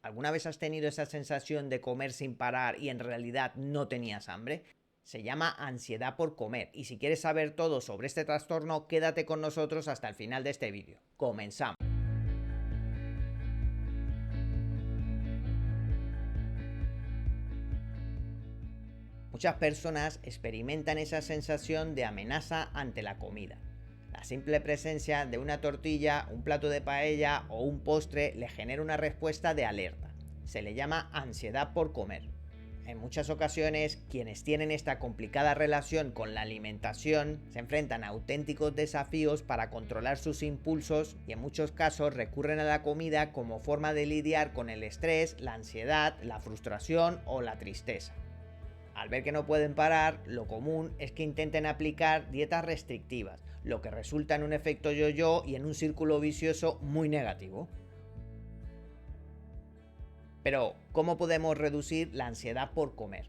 ¿Alguna vez has tenido esa sensación de comer sin parar y en realidad no tenías hambre? Se llama ansiedad por comer y si quieres saber todo sobre este trastorno, quédate con nosotros hasta el final de este vídeo. Comenzamos. Muchas personas experimentan esa sensación de amenaza ante la comida. La simple presencia de una tortilla, un plato de paella o un postre le genera una respuesta de alerta. Se le llama ansiedad por comer. En muchas ocasiones, quienes tienen esta complicada relación con la alimentación se enfrentan a auténticos desafíos para controlar sus impulsos y en muchos casos recurren a la comida como forma de lidiar con el estrés, la ansiedad, la frustración o la tristeza. Al ver que no pueden parar, lo común es que intenten aplicar dietas restrictivas, lo que resulta en un efecto yo-yo y en un círculo vicioso muy negativo. Pero, ¿cómo podemos reducir la ansiedad por comer?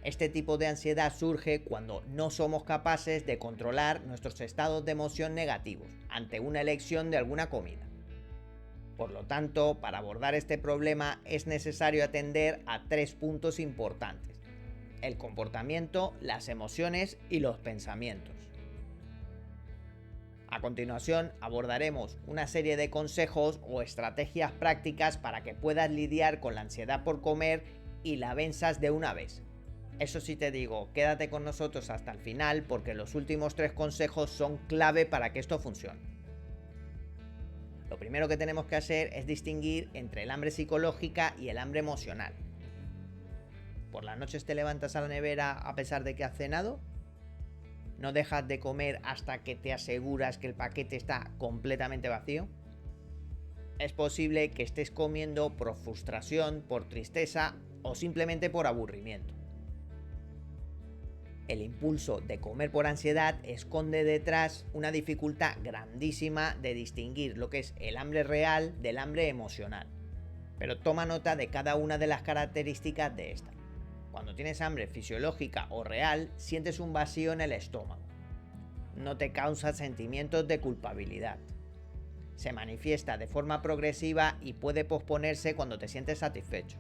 Este tipo de ansiedad surge cuando no somos capaces de controlar nuestros estados de emoción negativos ante una elección de alguna comida. Por lo tanto, para abordar este problema es necesario atender a 3 puntos importantes: el comportamiento, las emociones y los pensamientos. A continuación, abordaremos una serie de consejos o estrategias prácticas para que puedas lidiar con la ansiedad por comer y la venzas de una vez. Eso sí te digo, quédate con nosotros hasta el final porque los últimos 3 consejos son clave para que esto funcione. Lo primero que tenemos que hacer es distinguir entre el hambre psicológica y el hambre emocional. ¿Por las noches te levantas a la nevera a pesar de que has cenado? ¿No dejas de comer hasta que te aseguras que el paquete está completamente vacío? Es posible que estés comiendo por frustración, por tristeza o simplemente por aburrimiento. El impulso de comer por ansiedad esconde detrás una dificultad grandísima de distinguir lo que es el hambre real del hambre emocional. Pero toma nota de cada una de las características de esta. Cuando tienes hambre fisiológica o real, sientes un vacío en el estómago. No te causa sentimientos de culpabilidad. Se manifiesta de forma progresiva y puede posponerse cuando te sientes satisfecho.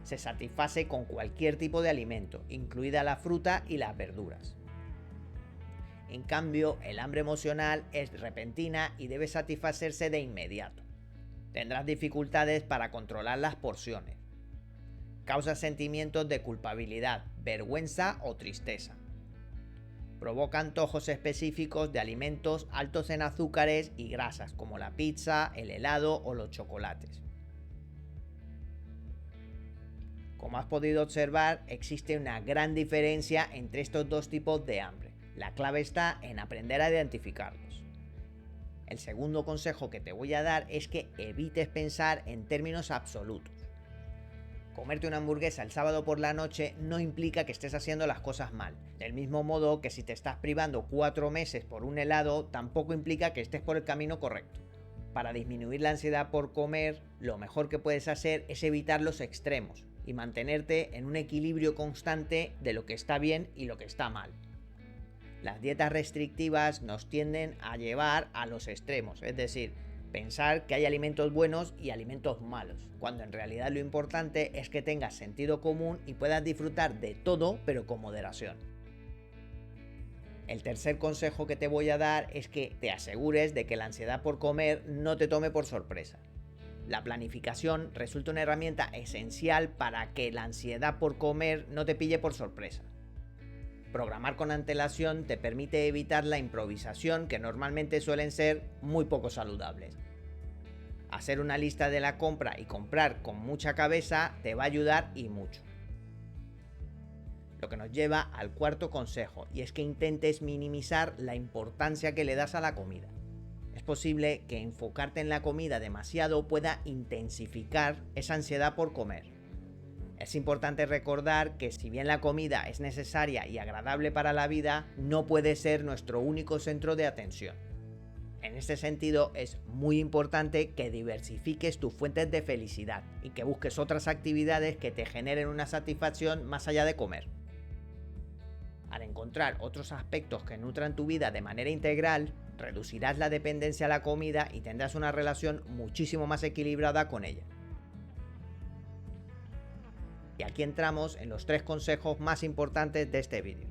Se satisface con cualquier tipo de alimento, incluida la fruta y las verduras. En cambio, el hambre emocional es repentina y debe satisfacerse de inmediato. Tendrás dificultades para controlar las porciones. Causa sentimientos de culpabilidad, vergüenza o tristeza. Provoca antojos específicos de alimentos altos en azúcares y grasas, como la pizza, el helado o los chocolates. Como has podido observar, existe una gran diferencia entre estos dos tipos de hambre. La clave está en aprender a identificarlos. El segundo consejo que te voy a dar es que evites pensar en términos absolutos. Comerte una hamburguesa el sábado por la noche no implica que estés haciendo las cosas mal. Del mismo modo que si te estás privando 4 meses por un helado, tampoco implica que estés por el camino correcto. Para disminuir la ansiedad por comer, lo mejor que puedes hacer es evitar los extremos y mantenerte en un equilibrio constante de lo que está bien y lo que está mal. Las dietas restrictivas nos tienden a llevar a los extremos, es decir, pensar que hay alimentos buenos y alimentos malos, cuando en realidad lo importante es que tengas sentido común y puedas disfrutar de todo, pero con moderación. El tercer consejo que te voy a dar es que te asegures de que la ansiedad por comer no te tome por sorpresa. La planificación resulta una herramienta esencial para que la ansiedad por comer no te pille por sorpresa. Programar con antelación te permite evitar la improvisación que normalmente suelen ser muy poco saludables. Hacer una lista de la compra y comprar con mucha cabeza te va a ayudar y mucho. Lo que nos lleva al cuarto consejo, y es que intentes minimizar la importancia que le das a la comida. Es posible que enfocarte en la comida demasiado pueda intensificar esa ansiedad por comer. Es importante recordar que si bien la comida es necesaria y agradable para la vida, no puede ser nuestro único centro de atención. En este sentido, es muy importante que diversifiques tus fuentes de felicidad y que busques otras actividades que te generen una satisfacción más allá de comer. Al encontrar otros aspectos que nutran tu vida de manera integral, reducirás la dependencia a la comida y tendrás una relación muchísimo más equilibrada con ella. Y aquí entramos en los 3 consejos más importantes de este vídeo.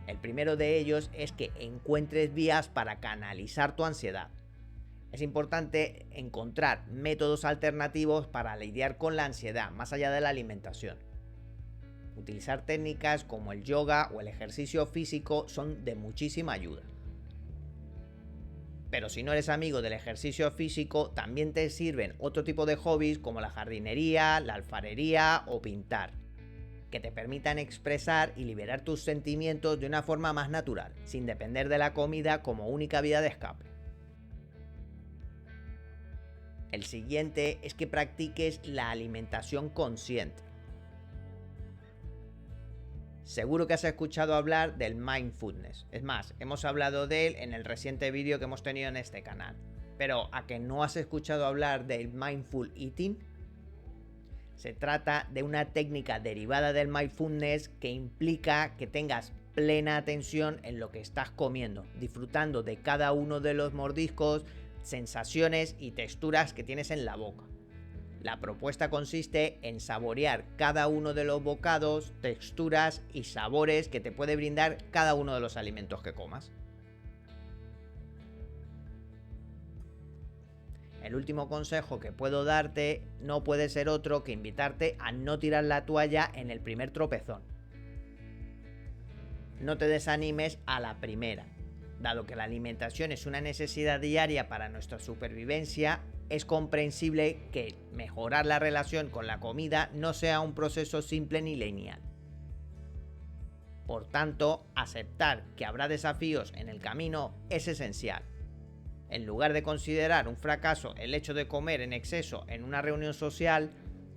El primero de ellos es que encuentres vías para canalizar tu ansiedad. Es importante encontrar métodos alternativos para lidiar con la ansiedad, más allá de la alimentación. Utilizar técnicas como el yoga o el ejercicio físico son de muchísima ayuda. Pero si no eres amigo del ejercicio físico, también te sirven otro tipo de hobbies como la jardinería, la alfarería o pintar, que te permitan expresar y liberar tus sentimientos de una forma más natural, sin depender de la comida como única vía de escape. El siguiente es que practiques la alimentación consciente. Seguro que has escuchado hablar del mindfulness. Es más, hemos hablado de él en el reciente vídeo que hemos tenido en este canal. Pero ¿a que no has escuchado hablar del mindful eating? Se trata de una técnica derivada del mindfulness que implica que tengas plena atención en lo que estás comiendo, disfrutando de cada uno de los mordiscos, sensaciones y texturas que tienes en la boca. La propuesta consiste en saborear cada uno de los bocados, texturas y sabores que te puede brindar cada uno de los alimentos que comas. El último consejo que puedo darte no puede ser otro que invitarte a no tirar la toalla en el primer tropezón. No te desanimes a la primera. Dado que la alimentación es una necesidad diaria para nuestra supervivencia, es comprensible que mejorar la relación con la comida no sea un proceso simple ni lineal. Por tanto, aceptar que habrá desafíos en el camino es esencial. En lugar de considerar un fracaso el hecho de comer en exceso en una reunión social,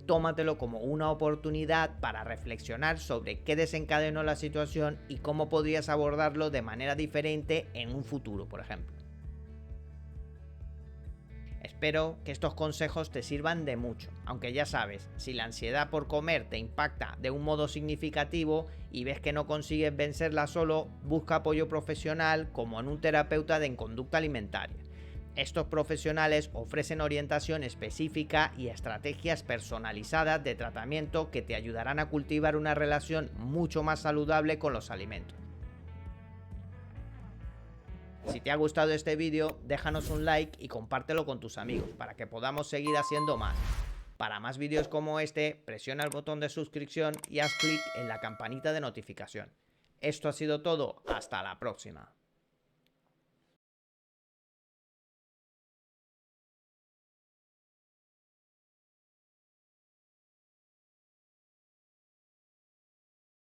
tómatelo como una oportunidad para reflexionar sobre qué desencadenó la situación y cómo podrías abordarlo de manera diferente en un futuro, por ejemplo. Espero que estos consejos te sirvan de mucho, aunque ya sabes, si la ansiedad por comer te impacta de un modo significativo y ves que no consigues vencerla solo, busca apoyo profesional como en un terapeuta de conducta alimentaria. Estos profesionales ofrecen orientación específica y estrategias personalizadas de tratamiento que te ayudarán a cultivar una relación mucho más saludable con los alimentos. Si te ha gustado este vídeo, déjanos un like y compártelo con tus amigos para que podamos seguir haciendo más. Para más vídeos como este, presiona el botón de suscripción y haz clic en la campanita de notificación. Esto ha sido todo, hasta la próxima.